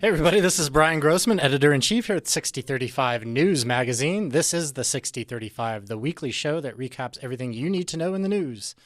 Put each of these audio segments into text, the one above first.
Hey everybody, this is Bryan Grossman, Editor-in-Chief here at 6035 News Magazine. This is the 6035, the weekly show that recaps everything you need to know in the news.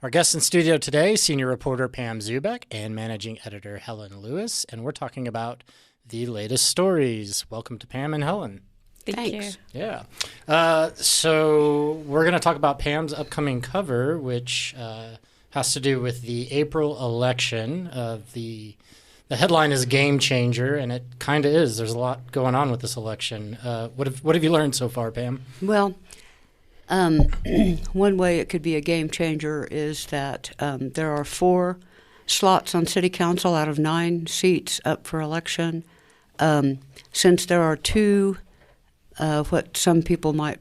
Our guests in studio today, Senior Reporter Pam Zubeck and Managing Editor Helen Lewis, and we're talking about the latest stories. Welcome to Pam and Helen. Thanks. Yeah. So we're going to talk about Pam's upcoming cover, which has to do with the April election. The headline is Game Changer, and it kind of is. There's a lot going on with this election. What have you learned so far, Pam? Well, one way it could be a game changer is that there are 4 slots on City Council out of 9 seats up for election. Since there are 2 what some people might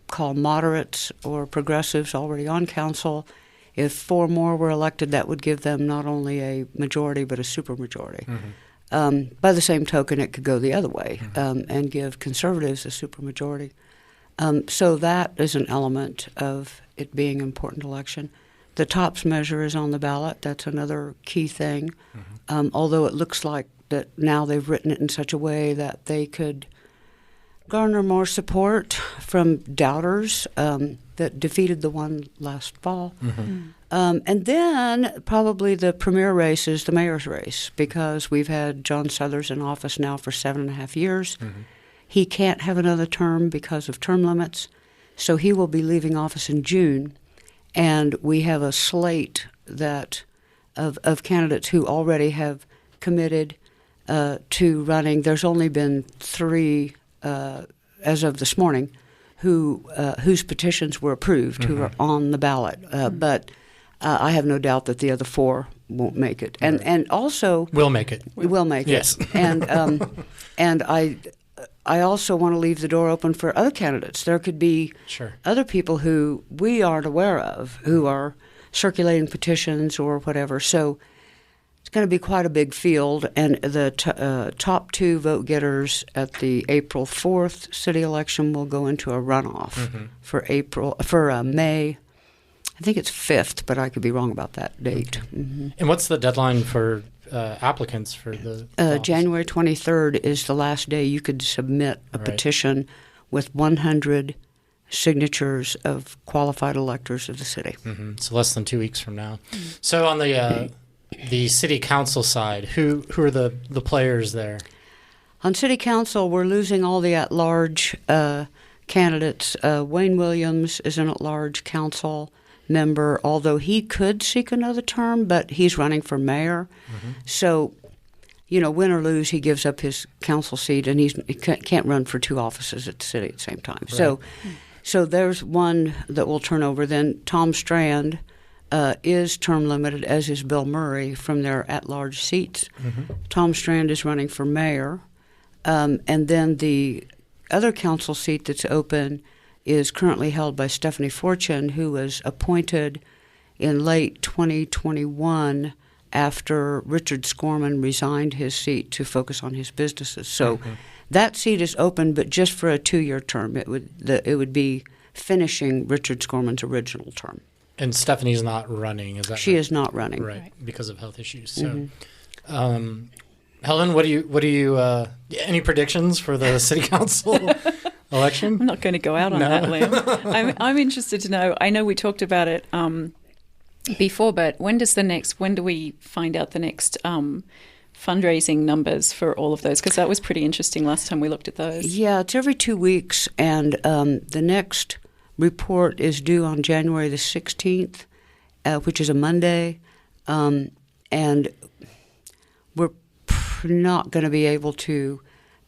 call moderates or progressives already on council, if 4 more were elected, that would give them not only a majority but a supermajority. Mm-hmm. By the same token, it could go the other way and give conservatives a supermajority. So that is an element of it being an important election. The TOPS measure is on the ballot. That's another key thing, although it looks like that now they've written it in such a way that they could garner more support from doubters that defeated the one last fall. Mm-hmm. And then probably the premier race is the mayor's race, because we've had John Suthers in office now for 7.5 years. Mm-hmm. He can't have another term because of term limits, so he will be leaving office in June. And we have a slate that of candidates who already have committed to running. There's only been 3 as of this morning, whose petitions were approved, who are on the ballot. But I have no doubt that the other 4 won't make it, and also will make it. Will make yes. it. And I also want to leave the door open for other candidates. There could be other people who we aren't aware of who are circulating petitions or whatever. So it's going to be quite a big field, and the top 2 vote getters at the April 4th city election will go into a runoff for May. I think it's 5th, but I could be wrong about that date. Mm-hmm. And what's the deadline for applicants for the January 23rd is the last day you could submit a petition with 100 signatures of qualified electors of the city. Mm-hmm. So less than 2 weeks from now. Mm-hmm. So on the city council side, who are the players there? On city council, we're losing all the at-large candidates. Wayne Williams is an at-large council member, although he could seek another term, but he's running for mayor. Mm-hmm. So, win or lose, he gives up his council seat, and he can't run for 2 offices at the city at the same time. Right. So there's one that will turn over. Then Tom Strand is term limited, as is Bill Murray, from their at-large seats. Mm-hmm. Tom Strand is running for mayor. And then the other council seat that's open is currently held by Stephanie Fortune, who was appointed in late 2021 after Richard Scorman resigned his seat to focus on his businesses. So that seat is open, but just for a 2-year term. It would be finishing Richard Scorman's original term. And Stephanie's not running, is that She is not running. Right, because of health issues. So, Helen, what do you any predictions for the city council election? I'm not going to go out on that limb. I'm interested to know. I know we talked about it before, but when do we find out the next fundraising numbers for all of those? Because that was pretty interesting last time we looked at those. Yeah, it's every 2 weeks, and the next report is due on January the 16th, which is a Monday, and we're not going to be able to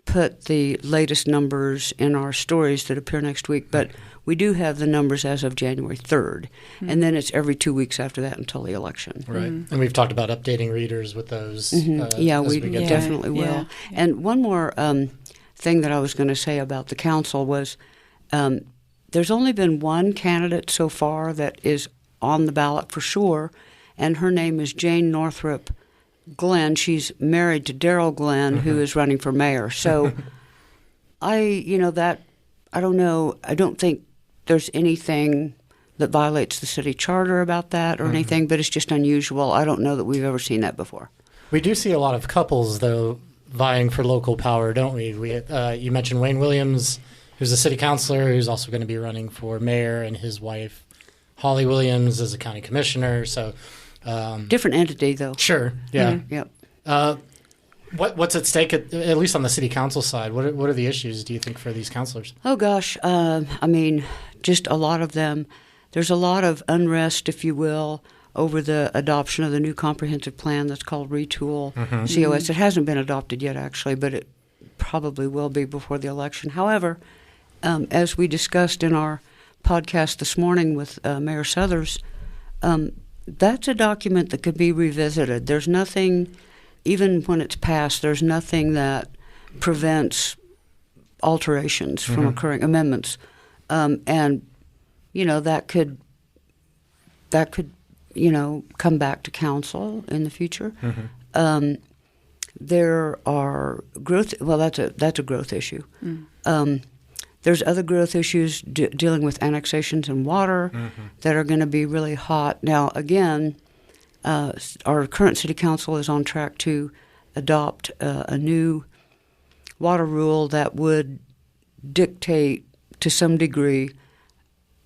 put the latest numbers in our stories that appear next week, but we do have the numbers as of January 3rd, and then it's every 2 weeks after that until the election. Right, and we've talked about updating readers with those. Yeah, we definitely will. Yeah. And one more thing that I was going to say about the council was there's only been one candidate so far that is on the ballot for sure, and her name is Jane Northrup Glenn. She's married to Darrell Glenn, who is running for mayor. So I don't know. I don't think there's anything that violates the city charter about that or anything, but it's just unusual. I don't know that we've ever seen that before. We do see a lot of couples, though, vying for local power, don't we? You mentioned Wayne Williams, who's a city councilor, who's also going to be running for mayor, and his wife, Holly Williams, is a county commissioner. So different entity, though. Sure. Yeah. Yep. What's at stake, at least on the city council side? What are the issues, do you think, for these councilors? Oh, gosh. I mean, just a lot of them. There's a lot of unrest, if you will, over the adoption of the new comprehensive plan that's called Retool COS. It hasn't been adopted yet, actually, but it probably will be before the election. However, as we discussed in our podcast this morning with Mayor Suthers, that's a document that could be revisited. There's nothing, even when it's passed, there's nothing that prevents alterations from occurring, amendments. And, you know, that could come back to council in the future. There are growth. Well, that's a growth issue. There's other growth issues dealing with annexations and water that are going to be really hot. Now, again, our current city council is on track to adopt a new water rule that would dictate to some degree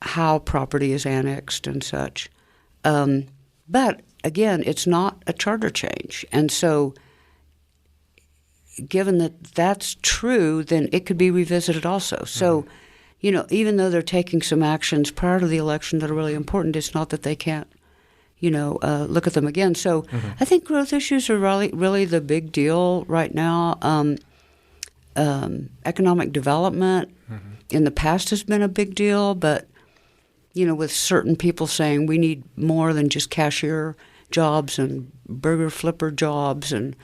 how property is annexed and such. But again, it's not a charter change. And so given that that's true, then it could be revisited also. So, you know, even though they're taking some actions prior to the election that are really important, it's not that they can't, look at them again. So I think growth issues are really the big deal right now. Economic development in the past has been a big deal, but with certain people saying we need more than just cashier jobs and burger flipper jobs and,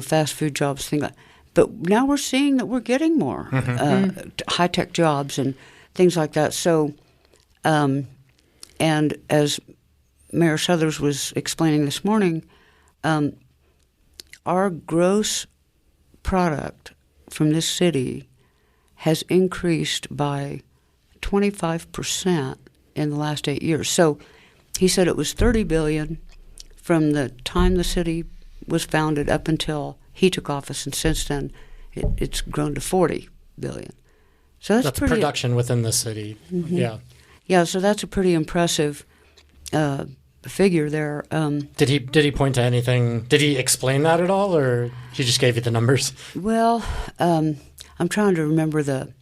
fast food jobs, things like that. But now we're seeing that we're getting more high-tech jobs and things like that. So, and as Mayor Suthers was explaining this morning, our gross product from this city has increased by 25% in the last 8 years. So he said it was $30 billion from the time the city was founded up until he took office, and since then it's grown to $40 billion. So that's pretty, production within the city. Yeah. So that's a pretty impressive figure there. Did he point to anything? Did he explain that at all, or he just gave you the numbers? Well, I'm trying to remember the.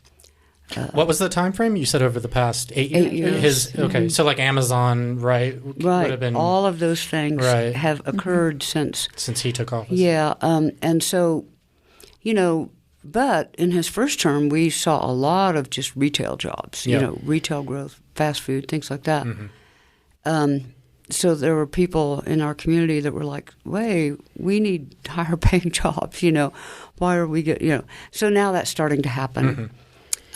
What was the time frame? You said over the past 8 years? 8 years. So like Amazon, right? Right. Would have been, all of those things have occurred since he took office. Yeah, and so, but in his first term, we saw a lot of just retail jobs. Retail growth, fast food, things like that. So there were people in our community that were like, "Wait, we need higher paying jobs. Why are we getting?" So now that's starting to happen.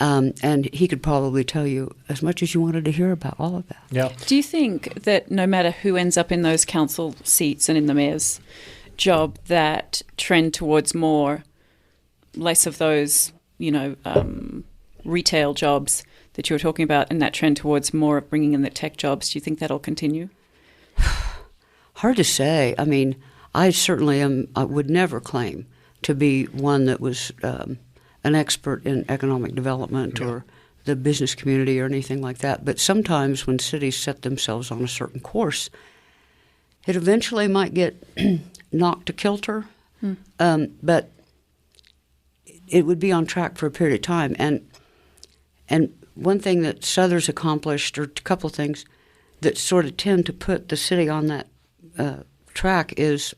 And he could probably tell you as much as you wanted to hear about all of that. Yeah. Do you think that no matter who ends up in those council seats and in the mayor's job, that trend towards less of those, retail jobs that you were talking about, and that trend towards more of bringing in the tech jobs, do you think that'll continue? Hard to say. I mean, I certainly I would never claim to be one that was an expert in economic development or the business community or anything like that. But sometimes when cities set themselves on a certain course, it eventually might get knocked to kilter. But it would be on track for a period of time. And one thing that Suthers accomplished, or a couple of things that sort of tend to put the city on that track, is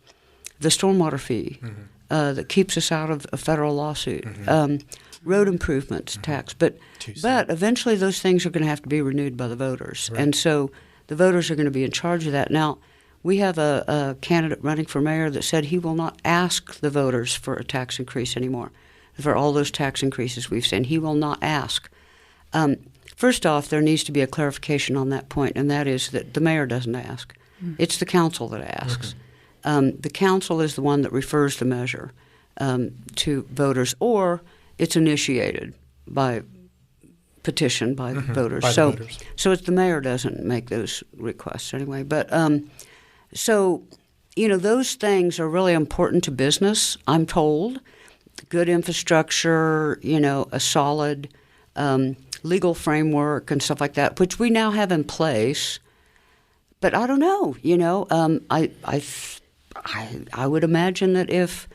the stormwater fee. That keeps us out of a federal lawsuit, road improvements tax. But eventually those things are going to have to be renewed by the voters. Right. And so the voters are going to be in charge of that. Now, we have a candidate running for mayor that said he will not ask the voters for a tax increase anymore. For all those tax increases we've seen, he will not ask. First off, there needs to be a clarification on that point, and that is that the mayor doesn't ask. It's the council that asks. The council is the one that refers the measure to voters, or it's initiated by petition by voters. By the voters. So it's the mayor doesn't make those requests anyway. But those things are really important to business, I'm told. good infrastructure, a solid legal framework and stuff like that, which we now have in place. But I don't know, I would imagine that if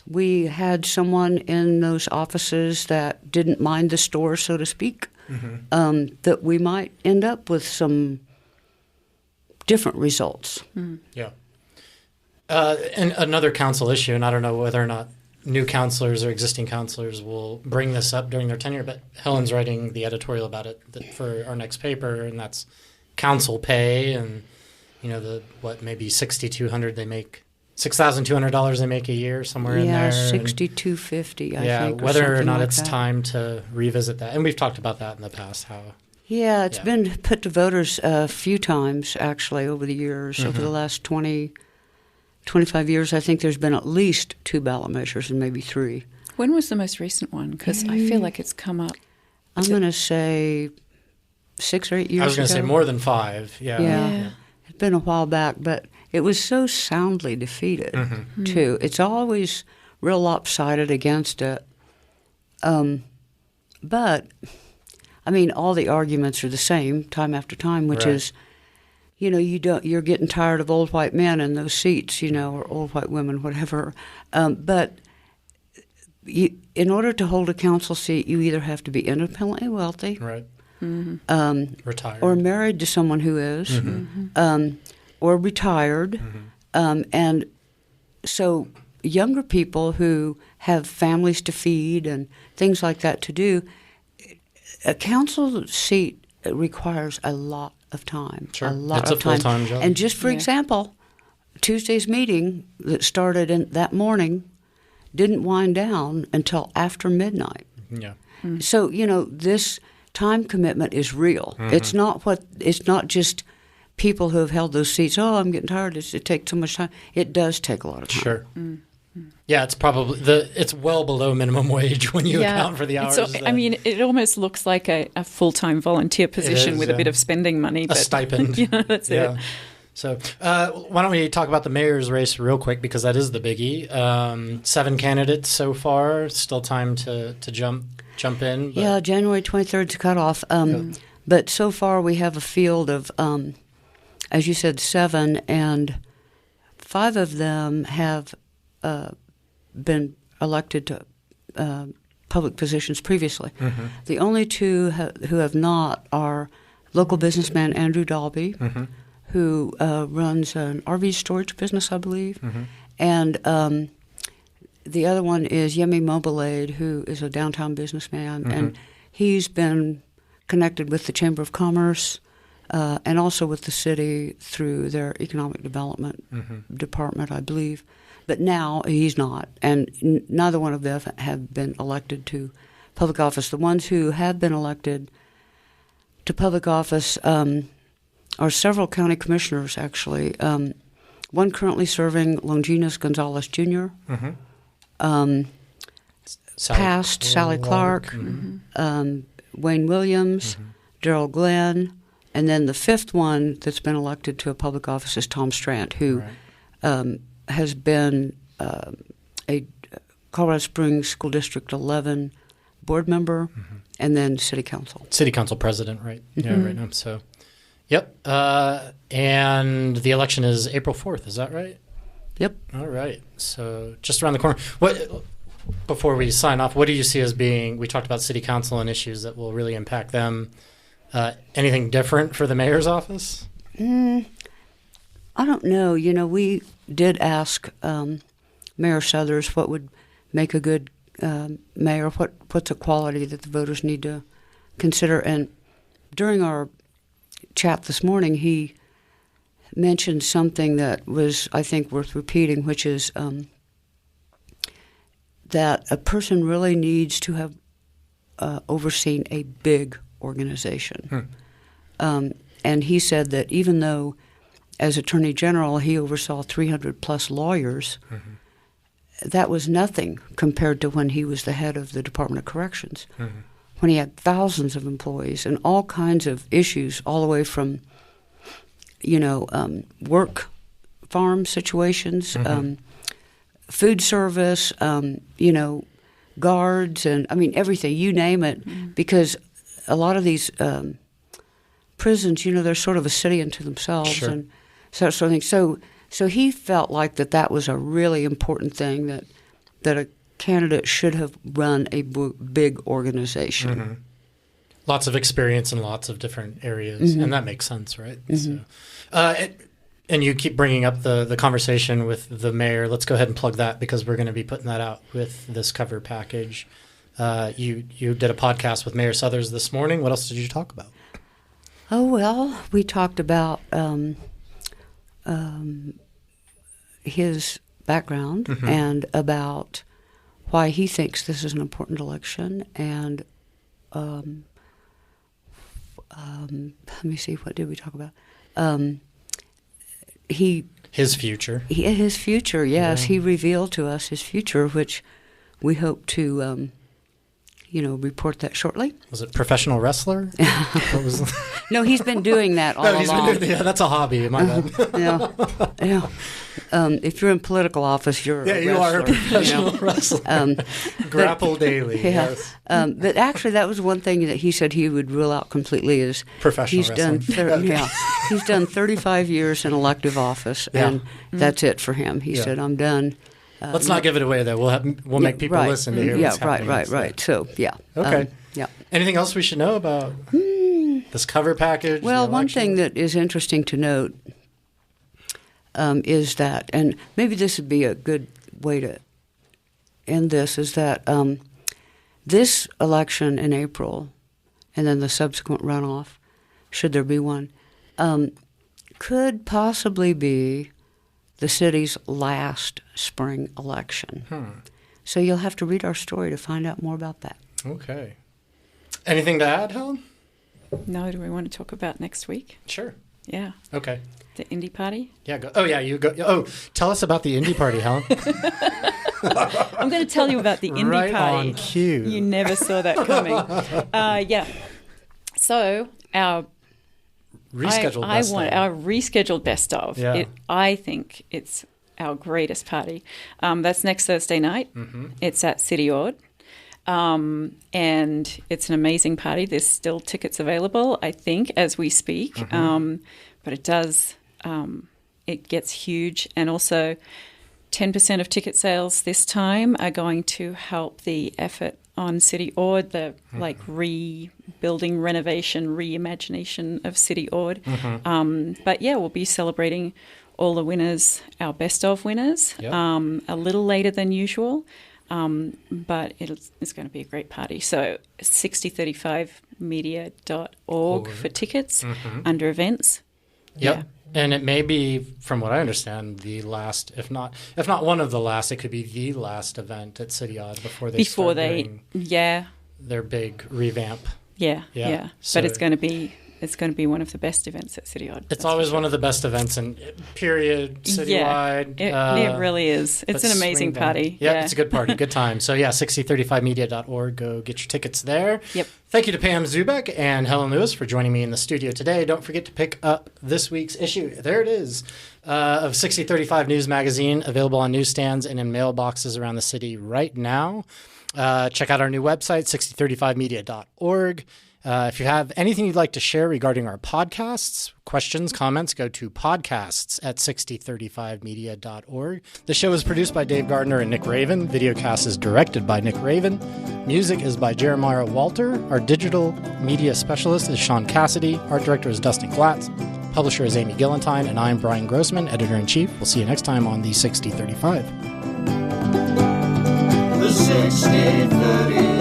we had someone in those offices that didn't mind the store, so to speak, that we might end up with some different results. Yeah. And another council issue, and I don't know whether or not new counselors or existing counselors will bring this up during their tenure, but Helen's writing the editorial about it for our next paper, and that's council pay and, maybe $6,200 they make, $6,200 they make a year, somewhere in there. Yeah, $6,250, I think. Yeah, whether or not like it's that. time to revisit that. And we've talked about that in the past, how... Yeah, it's been put to voters a few times, actually, over the years. Over the last 25 years, I think there's been at least 2 ballot measures and maybe 3. When was the most recent one? Because I feel like it's come up. I'm going to say 6 or 8 years ago. I was going to say more than 5. Yeah. It's been a while back, but it was so soundly defeated, too. It's always real lopsided against it. But, I mean, all the arguments are the same time after time, which is, you're getting tired of old white men in those seats, or old white women, whatever. But in order to hold a council seat, you either have to be independently wealthy, right, retired, or married to someone who is, or retired, and so younger people who have families to feed and things like that to do, a council seat requires a lot of time. Sure. A lot It's of a time. full-time job. And just for example, Tuesday's meeting that started in that morning didn't wind down until after midnight. Yeah. So, this time commitment is real. It's not just people who have held those seats, I'm getting tired, it takes so much time. It does take a lot of time. Sure. Yeah, it's probably it's well below minimum wage when you account for the hours. It almost looks like a full-time volunteer position with a bit of spending money. A stipend. That's it. So why don't we talk about the mayor's race real quick, because that is the biggie. 7 candidates so far. Still time to jump in. But. Yeah, January 23rd is cutoff. But so far we have a field of, as you said, 7, and 5 of them have been elected to public positions previously. The only 2 who have not are local businessman Andrew Dalby, who runs an RV storage business, I believe, and the other one is Yemi Mobilade, who is a downtown businessman, and he's been connected with the Chamber of Commerce and also with the city through their economic development department, I believe. But now he's not, and neither one of them have been elected to public office. The ones who have been elected to public office are several county commissioners, actually. One currently serving, Longinus Gonzalez Jr., Sally Clark, Wayne Williams, Darrell Glenn, and then the 5th one that's been elected to a public office is Tom Strand, who has been a Colorado Springs School District 11 board member and then city council. City council president, right? Yeah, right now. So, yep. And the election is April 4th, is that right? Yep. All right. So just around the corner. Before we sign off, what do you see as being, we talked about city council and issues that will really impact them. Anything different for the mayor's office? I don't know. We did ask Mayor Southers what would make a good mayor, what's a quality that the voters need to consider. And during our chat this morning, he mentioned something that was, I think, worth repeating, which is that a person really needs to have overseen a big organization. And he said that even though, as Attorney General, he oversaw 300-plus lawyers, that was nothing compared to when he was the head of the Department of Corrections, when he had thousands of employees and all kinds of issues, all the way from, work farm situations, food service, guards, and everything, you name it, because a lot of these prisons, they're sort of a city unto themselves, Sure. and so sort of thing. So he felt like that was a really important thing, that a candidate should have run a big organization. Mm-hmm. Lots of experience in lots of different areas, and that makes sense, right? So, and you keep bringing up the conversation with the mayor. Let's go ahead and plug that, because we're going to be putting that out with this cover package. You did a podcast with Mayor Suthers this morning. What else did you talk about? Oh, well, we talked about his background and about why he thinks this is an important election, and let me see, what did we talk about? His future. His future, yes. Yeah. He revealed to us his future, which we hope to, report that shortly. Was it professional wrestler? What was No, he's been doing that all along. That's a hobby. My bad. Yeah. If you're in political office, you're a you wrestler. are a professional wrestler. Grapple daily. Yeah. Yes. But actually, that was one thing that he said he would rule out completely is Professional he's done. wrestling. He's done 35 years in elective office, and that's it for him. He said, "I'm done." Let's not give it away, though. We'll make people listen to hear what's happening. Right. So, yeah. Okay. Yeah. Anything else we should know about this cover package? Well, the one election? thing that is interesting to note is that, and maybe this would be a good way to end this, is that this election in April, and then the subsequent runoff, should there be one, could possibly be the city's last spring election. So you'll have to read our story to find out more about that. Okay. Anything to add, Helen? No, do we want to talk about next week? Sure. Yeah. Okay. The indie party? Yeah. Go. Oh, yeah. You go. Oh, tell us about the indie party, Helen. I'm going to tell you about the indie right party. on cue. You never saw that coming. Yeah. So our Rescheduled I best want of. our rescheduled best of. Yeah. I think it's our greatest party. That's next Thursday night. It's at City Ord. And it's an amazing party. There's still tickets available, I think, as we speak. But it does, it gets huge. And also 10% of ticket sales this time are going to help the effort on City Ord, the rebuilding, renovation, reimagination of City Ord. But yeah, we'll be celebrating all the winners, our best of winners, a little later than usual. But it's going to be a great party. So 6035media.org for tickets under events. Yep. Yeah. And it may be, from what I understand, the last, if not one of the last, it could be the last event at City Ord before they start doing their big revamp. Yeah. So but it's going to be one of the best events at City Ord. It's always one of the best events in period, citywide. Yeah, it really is. It's an amazing party. Yeah, it's a good party, good time. So yeah, 6035media.org. Go get your tickets there. Yep. Thank you to Pam Zubeck and Helen Lewis for joining me in the studio today. Don't forget to pick up this week's issue. There it is, of 6035 News Magazine, available on newsstands and in mailboxes around the city right now. Check out our new website, 6035media.org. If you have anything you'd like to share regarding our podcasts, questions, comments, go to podcasts@6035media.org. The show is produced by Dave Gardner and Nick Raven. Videocast is directed by Nick Raven. Music is by Jeremiah Walter. Our digital media specialist is Sean Cassidy. Art director is Dustin Glatz. Publisher is Amy Gillentine. And I'm Bryan Grossman, editor-in-chief. We'll see you next time on the 6035. The 6035.